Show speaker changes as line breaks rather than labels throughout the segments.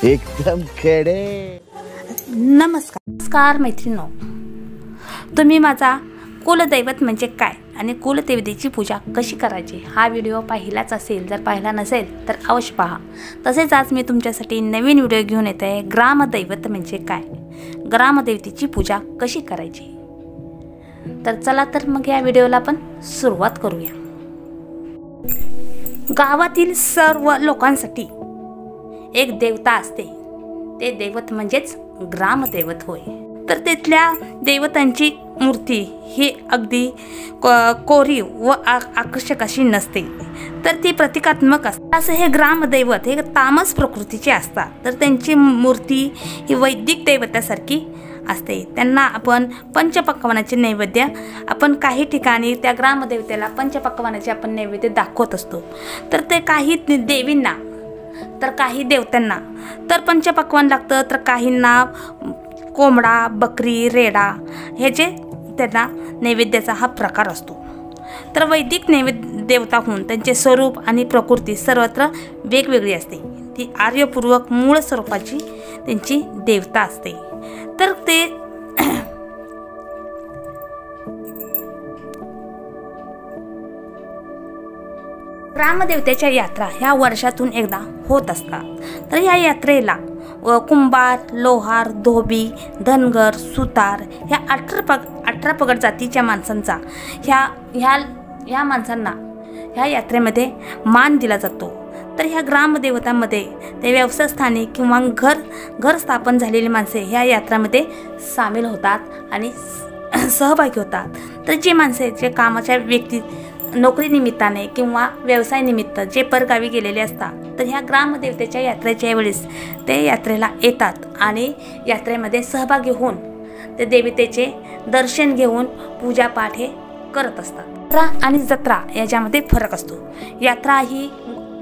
एकदम खडे।
नमस्कार मैत्रिणींनो, तुम्ही माझा कुलदैवत म्हणजे काय आणि कुलदेवतेची पूजा कशी करायची हा व्हिडिओ पाहिलाच असेल। जर पाहिला नसेल तर अवश्य पहा। तसेच आज मी तुमच्यासाठी नवीन व्हिडिओ घेऊन येत आहे, ग्रामदैवत म्हणजे काय, ग्रामदेवतेची पूजा कशी करायची। तर चला तर मग या व्हिडिओला आपण सुरुवात करूया। गावातील सर्व लोकांसाठी एक देवता असते, ते दैवत म्हणजेच ग्रामदैवत होय। तर तिथल्या देवतांची मूर्ती ही अगदी कोरीव व आकर्षक अशी नसते, तर ती प्रतिकात्मक असते। असं हे ग्रामदैवत हे तामस प्रकृतीचे असतात, तर त्यांची मूर्ती ही वैदिक दैवतासारखी असते। त्यांना आपण पंचपक्वानाचे नैवेद्य आपण काही ठिकाणी त्या ग्रामदेवतेला पंचपक्वानाचे आपण नैवेद्य दाखवत असतो। तर ते काही देवींना तर काही देवतांना तर पंचपक्वान लागतं, तर काहींना कोंबडा, बकरी, रेडा हे जे त्यांना नैवेद्याचा हा प्रकार असतो। तर वैदिक देवताहून त्यांचे स्वरूप आणि प्रकृती सर्वत्र वेगवेगळी असते। ती आर्यपूर्वक मूळ स्वरूपाची त्यांची देवता असते। तर ते ग्रामदेवतेच्या यात्रा ह्या वर्षातून एकदा होत असतात। तर या यात्रेला कुंभार, लोहार, धोबी, धनगर, सुतार ह्या 18 पगड जातीच्या माणसांचा ह्या माणसांना ह्या यात्रेमध्ये मान दिला जातो। तर ह्या ग्रामदेवतांमध्ये ते व्यवसायस्थानी किंवा घर स्थापन झालेली माणसे ह्या यात्रामध्ये सामील होतात आणि सहभागी होतात। तर जी माणसे जे कामाच्या व्यक्ती नोकरी निमित्ताने किंवा व्यवसाय निमित्त जे परगावी गेलेले असतात, तर ह्या ग्रामदेवतेच्या यात्रेच्या वेळेस ते यात्रेला येतात आणि यात्रेमध्ये सहभागी होऊन ते देवतेचे दर्शन घेऊन पूजापाठ हे करत असतात। यात्रा आणि जत्रा याच्यामध्ये फरक असतो। यात्रा ही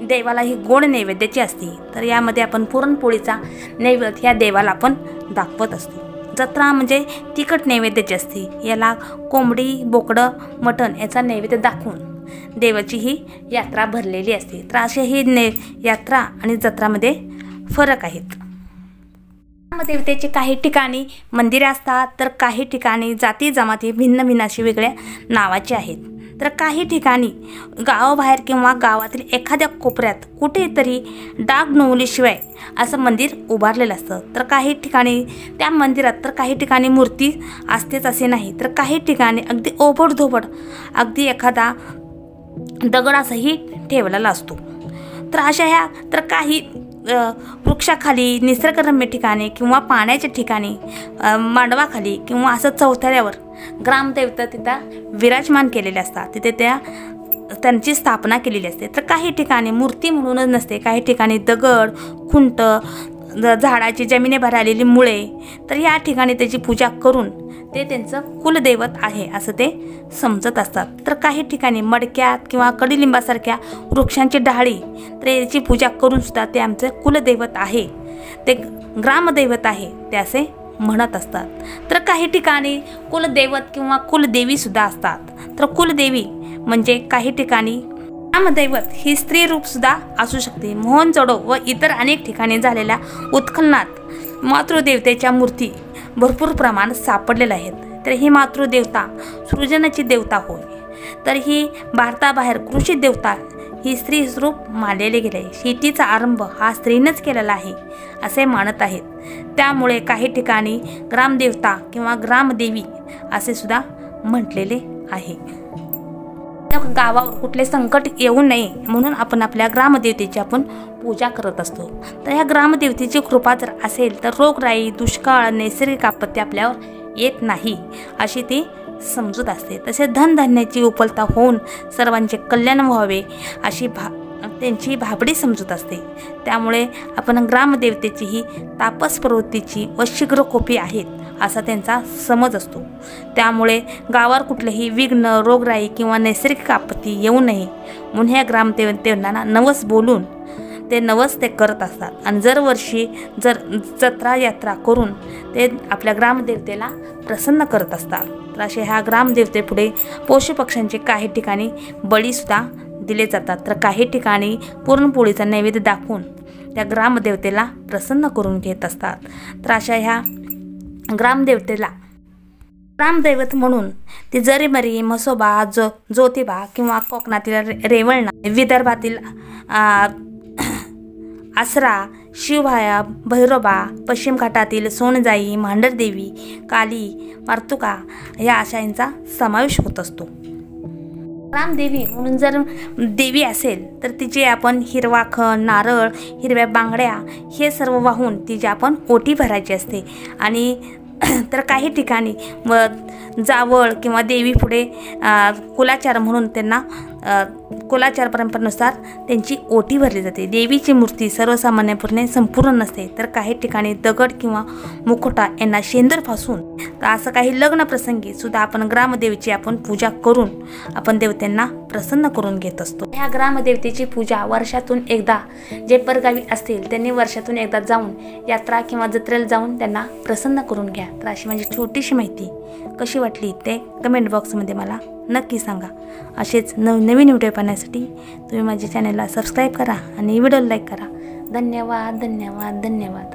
देवाला ही गोड नैवेद्याची असते, तर यामध्ये आपण पुरणपोळीचा नैवेद्य या देवाला आपण दाखवत असतो। जत्रा म्हणजे तिखट नैवेद्याची असते, याला कोंबडी, बोकडं, मटण याचा नैवेद्य दाखवून देवाची ही यात्रा भरलेली असते। तर असे ही यात्रा आणि जत्रामध्ये फरक आहेत। ग्रामदेवतेचे काही ठिकाणी मंदिरे असतात, तर काही ठिकाणी जाती जमाती भिन्न अशी वेगळ्या नावाचे आहेत। तर काही ठिकाणी गावाबाहेर किंवा गावातील एखाद्या कोपऱ्यात कुठेतरी डाग नोवलीशिवाय असं मंदिर उभारलेलं असतं। तर काही ठिकाणी त्या मंदिरात तर काही ठिकाणी मूर्ती असतेच असे नाही, तर काही ठिकाणी अगदी ओबडधोबड अगदी एखादा दगडासही ठेवलेला असतो। तर अशा ह्या तर काही वृक्षाखाली, निसर्गरम्य ठिकाणी किंवा पाण्याच्या ठिकाणी, मांडवाखाली किंवा असं चौथऱ्यावर ग्रामदेवता तिथं विराजमान केलेले असतात, तिथे त्यांची स्थापना केलेली असते। तर काही ठिकाणी मूर्ती म्हणूनच नसते, काही ठिकाणी दगड, खुंट, झाडाची जमिनीभर आलेली मुळे, तर या ठिकाणी त्याची पूजा करून ते त्यांचं कुलदैवत आहे असं ते समजत असतात। तर काही ठिकाणी मडक्यात किंवा कडुलिंबासारख्या वृक्षांची डाळी, तर याची पूजा करून सुद्धा ते आमचं कुलदैवत आहे, ते ग्रामदैवत आहे ते असे म्हणत असतात। तर काही ठिकाणी कुलदैवत किंवा कुलदेवी सुद्धा असतात। तर कुलदेवी म्हणजे काही ठिकाणी ग्रामदैवत ही स्त्री रूप सुद्धा असू शकते। मोहनजोडो व इतर अनेक ठिकाणी झालेल्या उत्खननात मातृदेवतेच्या मूर्ती भरपूर प्रमाणात सापडलेल्या आहेत। तर ही मातृदेवता सृजनाची देवता होय। तर ही भारताबाहेर कृषी देवता ही स्त्री रूप मानलेले गेले, शेतीचा आरंभ हा स्त्रीनेच केलेला आहे असे मानत आहेत। त्यामुळे काही ठिकाणी ग्रामदेवता किंवा ग्रामदेवी असे सुद्धा म्हटलेले आहे। गावावर कुठले संकट येऊ नये म्हणून आपण आपल्या ग्रामदेवतेची आपण पूजा करत असतो। तर ह्या ग्रामदेवतेची कृपा जर असेल तर रोगराई, दुष्काळ, नैसर्गिक आपत्ती आपल्यावर येत नाही अशी ती समजूत असते। तसेच धनधान्याची उपलब्धता होऊन सर्वांचे कल्याण व्हावे अशी त्यांची भाबडी समजूत असते। त्यामुळे आपण ग्रामदेवतेची ही तापस प्रवृत्तीची व शीघ्रकोपी आहेत असा त्यांचा समज असतो। त्यामुळे गावावर कुठलेही विघ्न, रोगराई किंवा नैसर्गिक आपत्ती येऊ नये म्हणून ह्या ग्रामदेवतांना नवस बोलून ते नवस ते करत असतात आणि दरवर्षी जत्रा यात्रा करून ते आपल्या ग्रामदेवतेला प्रसन्न करत असतात। तर असे ह्या ग्रामदेवतेपुढे पशुपक्ष्यांचे काही ठिकाणी बळीसुद्धा दिले जातात। तर काही ठिकाणी पुरणपोळीचा नैवेद्य दाखवून त्या ग्रामदेवतेला प्रसन्न करून घेत असतात. तर अशा ह्या ग्रामदेवतेला ग्रामदैवत म्हणून ती जरीमरी, म्हसोबा, ज्योतिबा किंवा कोकणातील रेवळना, विदर्भातील आसरा, शिवभाया, भैरोबा, पश्चिम घाटातील सोनजाई, मांढरदेवी, काली, मार्तुका या अशा यांचा समावेश होत असतो. ग्रामदेवी म्हणून जर देवी असेल तर तिचे आपण हिरवा खण, नारळ, हिरव्या बांगड्या हे सर्व वाहून तिची आपण ओटी भरायची असते. आणि तर काही ठिकाणी जावळ किंवा देवी पुढे कुलाचार म्हणून त्यांना कुलाचार परंपरेनुसार त्यांची ओटी भरली जाते. देवीची मूर्ती सर्वसामान्यपणे संपूर्ण नसते, तर काही ठिकाणी दगड किंवा मुखोटा यांना शेंदूर फासून, तर असं काही लग्न प्रसंगी सुद्धा आपण ग्रामदेवीची आपण पूजा करून आपण देवतांना प्रसन्न करून घेत असतो. ह्या ग्रामदेवतेची पूजा वर्षातून एकदा, जे परगावी असतील त्यांनी वर्षातून एकदा जाऊन यात्रा किंवा जत्रेला जाऊन त्यांना प्रसन्न करून घ्या. तर अशी माझी छोटीशी माहिती कशी वाटली ते कमेंट बॉक्समध्ये मला नक्की सांगा. असेच नवीन व्हिडिओ पाहण्यासाठी तुम्ही माझ्या चॅनलला सबस्क्राईब करा आणि व्हिडिओला लाईक करा. धन्यवाद, धन्यवाद, धन्यवाद.